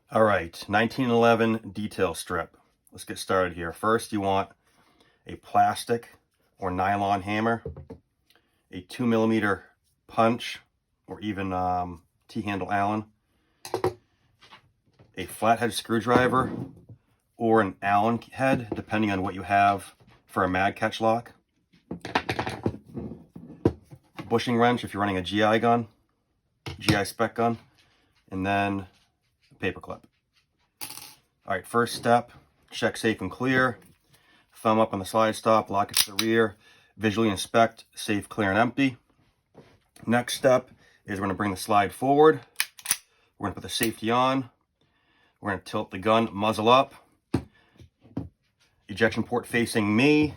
All right, 1911 detail strip. Let's get started here. First, you want a plastic or nylon hammer, a 2mm punch, or even T-handle Allen, a flathead screwdriver, or an Allen head, depending on what you have for a mag catch lock. Bushing wrench if you're running a GI gun, GI spec gun, and then a paper clip. All right, first step, check safe and clear. Thumb up on the slide stop, lock it to the rear, visually inspect, safe, clear, and empty. Next step is we're going to bring the slide forward. We're going to put the safety on. We're going to tilt the gun muzzle up. Ejection port facing me,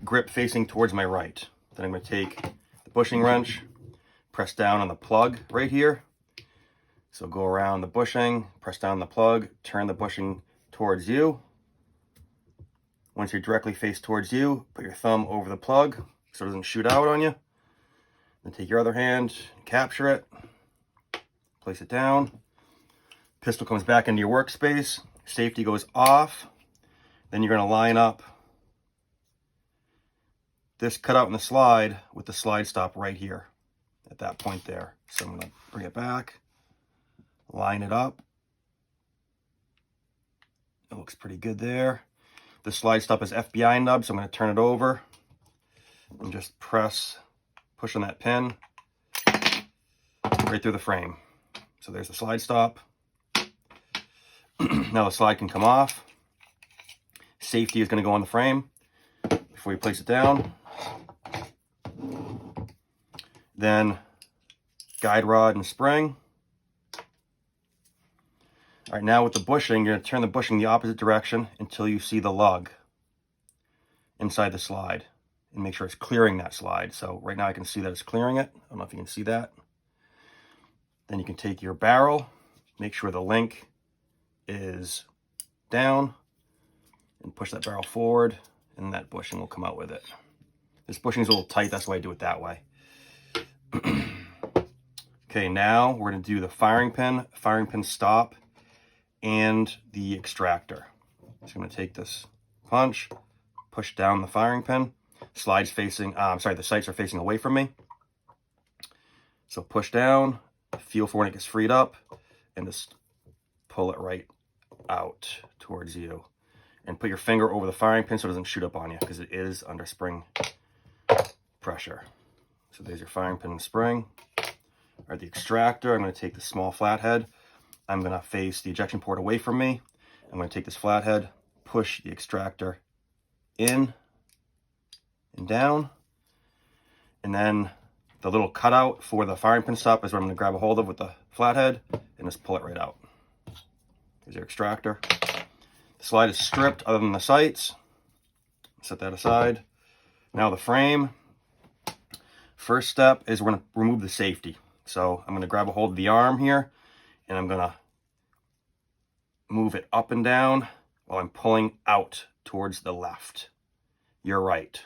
grip facing towards my right. Then I'm going to take the bushing wrench, press down on the plug right here. So go around the bushing, press down the plug, turn the bushing towards you. Once you're directly faced towards you, put your thumb over the plug so it doesn't shoot out on you. Then take your other hand, capture it, place it down. Pistol comes back into your workspace. Safety goes off. Then you're going to line up this cutout in the slide with the slide stop right here at that point there. So I'm going to bring it back, line it up. It looks pretty good there. The slide stop is FBI nub, so I'm going to turn it over and just push on that pin right through the frame. So there's the slide stop. Now the slide can come off. Safety is going to go on the frame before you place it down. Then guide rod and spring. All right, now with the bushing, you're going to turn the bushing the opposite direction until you see the lug inside the slide and make sure it's clearing that slide. So right now I can see that it's clearing it. I don't know if you can see that. Then you can take your barrel, make sure the link is down, and push that barrel forward, and that bushing will come out with it. This bushing is a little tight, that's why I do it that way. Okay, now we're going to do the firing pin stop, and the extractor. So I'm going to take this punch, push down the firing pin. Slide's facing, the sights are facing away from me. So push down, feel for when it gets freed up, and just pull it right out towards you. And put your finger over the firing pin so it doesn't shoot up on you, because it is under spring pressure. So there's your firing pin and spring. All right, the extractor, I'm going to take the small flathead. I'm going to face the ejection port away from me. I'm going to take this flathead, push the extractor in and down. And then the little cutout for the firing pin stop is what I'm going to grab a hold of with the flathead and just pull it right out. There's your extractor. The slide is stripped other than the sights. Set that aside. Now the frame. First step is we're going to remove the safety. So I'm going to grab a hold of the arm here, and I'm going to move it up and down while I'm pulling out towards the left. Your right.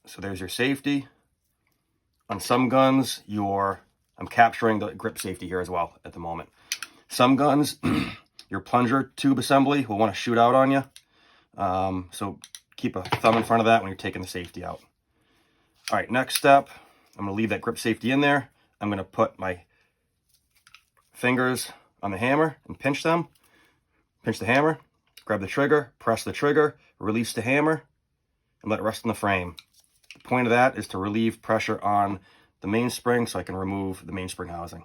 So there's your safety. On some guns, I'm capturing the grip safety here as well at the moment. Some guns, your plunger tube assembly will want to shoot out on you. So keep a thumb in front of that when you're taking the safety out. All right, next step, I'm going to leave that grip safety in there. I'm going to put my fingers on the hammer and pinch them. Pinch the hammer, grab the trigger, press the trigger, release the hammer, and let it rest in the frame. The point of that is to relieve pressure on the mainspring so I can remove the mainspring housing.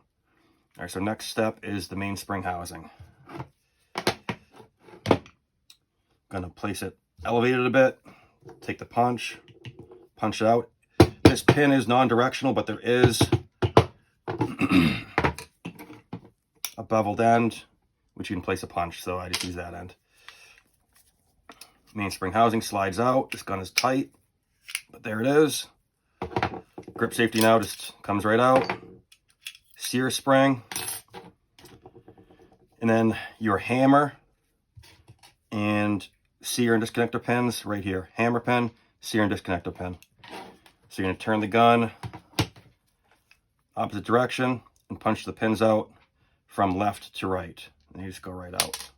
All right, so next step is the mainspring housing. Going to place it elevated a bit, take the punch it out. This pin is non-directional, but there is a beveled end which you can place a punch, so I just use that end. Mainspring housing slides out. This gun is tight, but there it is. Grip safety now just comes right out. Sear spring. And then your hammer and sear and disconnector pins right here. Hammer pin, sear and disconnector pin. So you're going to turn the gun opposite direction and punch the pins out from left to right. And you just go right out.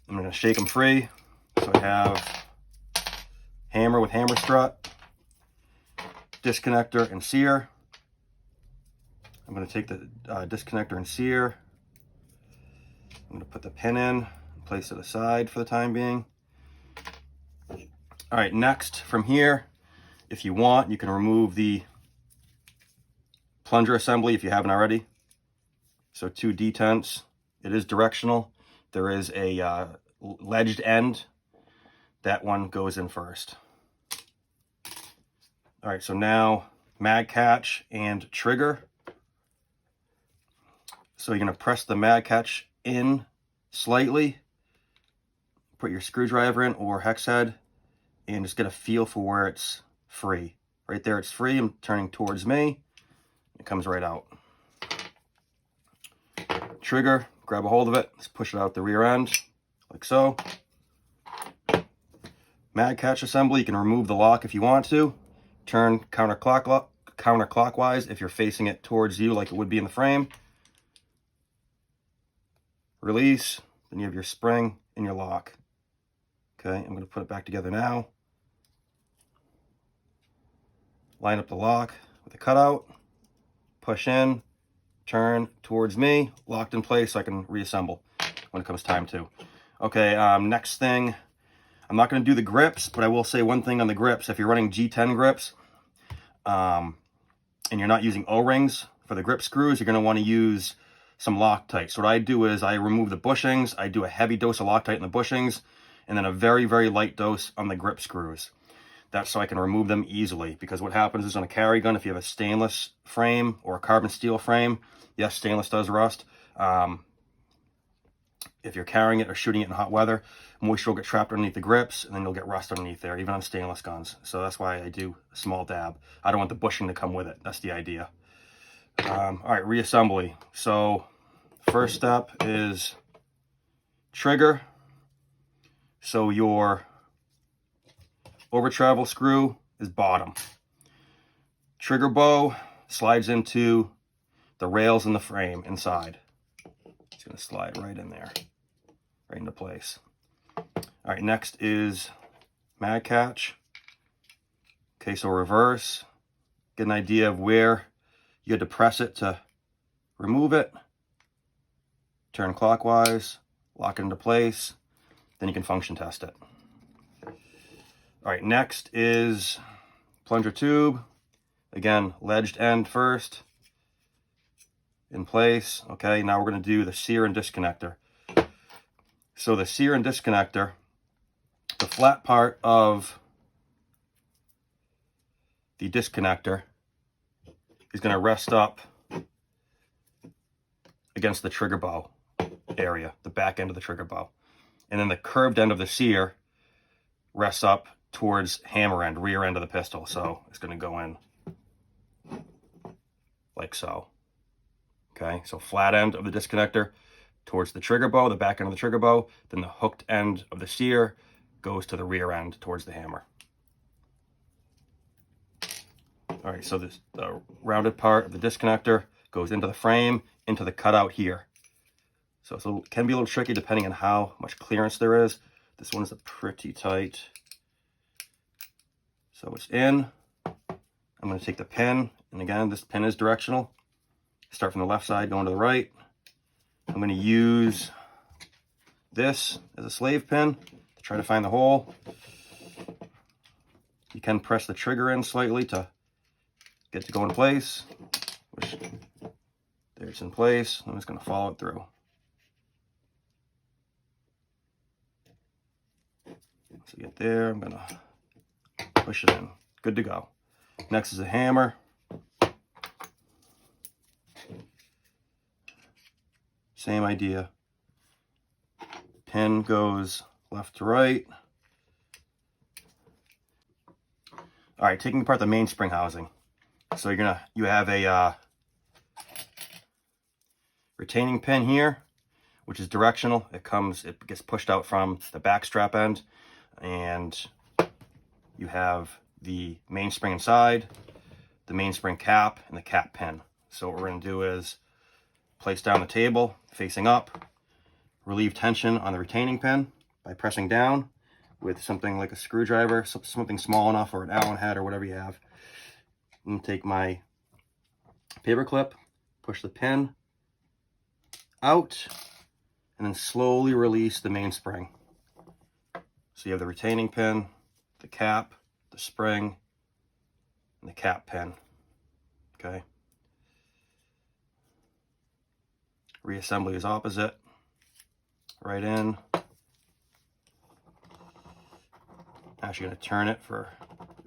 I'm going to shake them free. So I have hammer with hammer strut, disconnector and sear. I'm going to take the disconnector and sear. I'm going to put the pin in, place it aside for the time being. All right, next from here, if you want, you can remove the plunger assembly if you haven't already. So 2 detents. It is directional. There is a ledged end. That one goes in first. All right, so now mag catch and trigger. So you're going to press the mag catch in slightly, put your screwdriver in or hex head, and just get a feel for where it's free. Right there it's free. I'm turning towards me. It comes right out. Trigger, grab a hold of it, just push it out the rear end, like so. Mag catch assembly, you can remove the lock if you want to. Turn counterclockwise if you're facing it towards you like it would be in the frame. Release, then you have your spring and your lock. Okay, I'm going to put it back together now. Line up the lock with the cutout, push in, turn towards me, locked in place so I can reassemble when it comes time to. Okay, next thing, I'm not going to do the grips, but I will say one thing on the grips. If you're running G10 grips and you're not using O-rings for the grip screws, you're going to want to use some Loctite. So what I do is I remove the bushings, I do a heavy dose of Loctite in the bushings, and then a very, very light dose on the grip screws. That's so I can remove them easily, because what happens is on a carry gun, if you have a stainless frame or a carbon steel frame, yes, stainless does rust. If you're carrying it or shooting it in hot weather, moisture will get trapped underneath the grips, and then you'll get rust underneath there, even on stainless guns. So that's why I do a small dab. I don't want the bushing to come with it. That's the idea. All right, reassembly. So first step is trigger. So your over travel screw is bottom. Trigger bow slides into the rails in the frame inside. It's going to slide right in there, right into place. All right, next is mag catch. Okay, so reverse. Get an idea of where you had to press it to remove it. Turn clockwise, lock it into place, then you can function test it. All right, next is plunger tube. Again, ledged end first, in place. Okay, now we're going to do the sear and disconnector. So the sear and disconnector, the flat part of the disconnector is going to rest up against the trigger bow area, the back end of the trigger bow. And then the curved end of the sear rests up towards hammer end, rear end of the pistol. So it's going to go in like so. Okay, so flat end of the disconnector towards the trigger bow, the back end of the trigger bow, then the hooked end of the sear goes to the rear end towards the hammer. All right, so the rounded part of the disconnector goes into the frame, into the cutout here. So it can be a little tricky depending on how much clearance there is. This one's pretty tight. So it's in. I'm going to take the pin, and again, this pin is directional. Start from the left side, going to the right. I'm going to use this as a slave pin to try to find the hole. You can press the trigger in slightly to get it to go in place. There it's in place. I'm just going to follow it through. So get there, I'm going to push it in. Good to go. Next is a hammer. Same idea. Pin goes left to right. All right, taking apart the mainspring housing. So you have a retaining pin here, which is directional. It gets pushed out from the back strap end, and you have the mainspring inside. the mainspring cap and the cap pin. So what we're going to do is place down the table facing up, relieve tension on the retaining pin by pressing down with something like a screwdriver, something small enough, or an Allen head or whatever you have. And take my paper clip, push the pin out, and then slowly release the mainspring. So you have the retaining pin, the cap, the spring, and the cap pin. Okay. Reassembly is opposite. Right in. Actually going to turn it for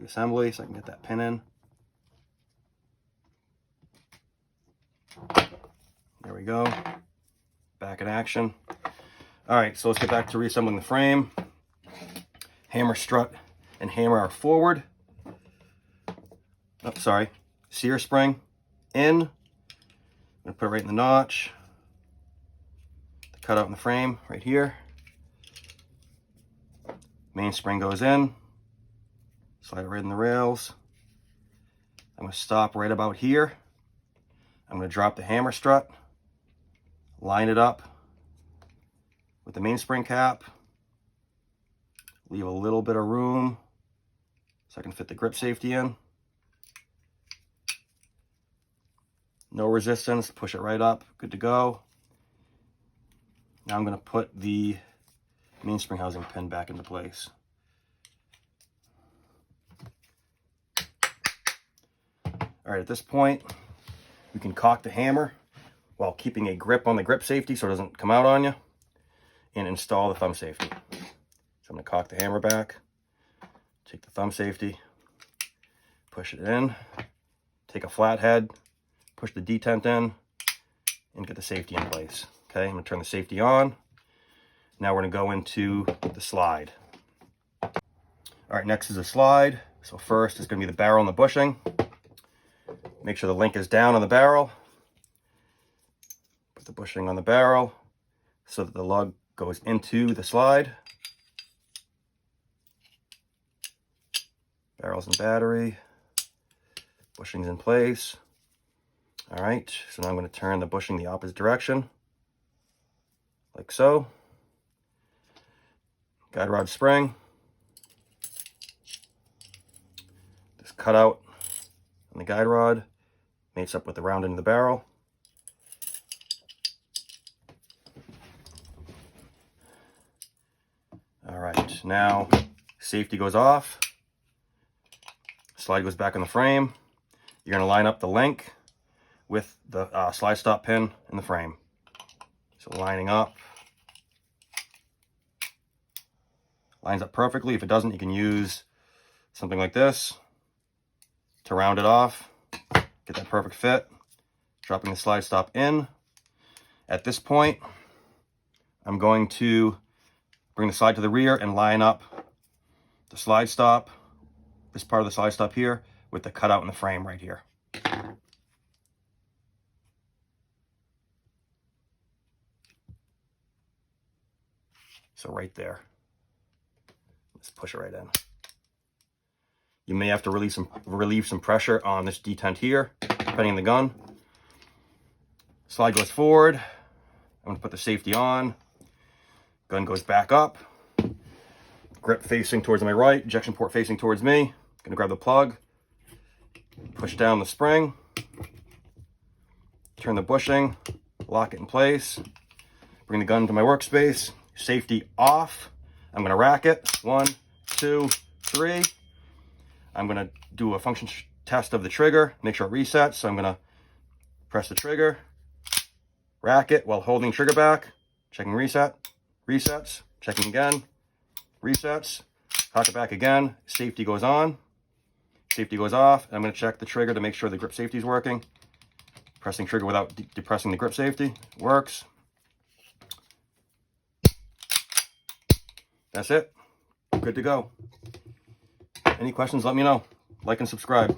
reassembly so I can get that pin in. There we go. Back in action. All right, so let's get back to reassembling the frame. Hammer strut and hammer are forward. Oh, sorry. Sear spring in. I'm going to put it right in the notch. The cutout in the frame right here. Mainspring goes in. Slide it right in the rails. I'm going to stop right about here. I'm going to drop the hammer strut. Line it up with the mainspring cap. Leave a little bit of room so I can fit the grip safety in. No resistance, push it right up, good to go. Now I'm going to put the mainspring housing pin back into place. All right, at this point, we can cock the hammer while keeping a grip on the grip safety so it doesn't come out on you, and install the thumb safety. So I'm going to cock the hammer back, take the thumb safety, push it in, take a flathead, push the detent in, and get the safety in place. Okay, I'm going to turn the safety on. Now we're going to go into the slide. All right, next is the slide. So first is going to be the barrel and the bushing. Make sure the link is down on the barrel. Put the bushing on the barrel so that the lug goes into the slide. Barrel's in battery. Bushing's in place. All right, so now I'm going to turn the bushing the opposite direction, like so. Guide rod spring. This cutout on the guide rod mates up with the round end of the barrel. All right, now safety goes off. Slide goes back on the frame. You're going to line up the link with the slide stop pin in the frame. So lining up. Lines up perfectly. If it doesn't, you can use something like this to round it off. Get that perfect fit. Dropping the slide stop in. At this point, I'm going to bring the slide to the rear and line up the slide stop, this part of the slide stop here, with the cutout in the frame right here. So right there. Let's push it right in. You may have to relieve some pressure on this detent here, depending on the gun. Slide goes forward. I'm going to put the safety on. Gun goes back up. Grip facing towards my right, ejection port facing towards me. Going to grab the plug, push down the spring, turn the bushing, lock it in place, bring the gun to my workspace, safety off. I'm going to rack it. 1, 2, 3. I'm going to do a function test of the trigger, make sure it resets. So I'm going to press the trigger, rack it while holding trigger back, checking reset, resets, checking again, resets, cock it back again, safety goes on, safety goes off. I'm going to check the trigger to make sure the grip safety is working. Pressing trigger without depressing the grip safety works. That's it. Good to go. Any questions, let me know. Like and subscribe.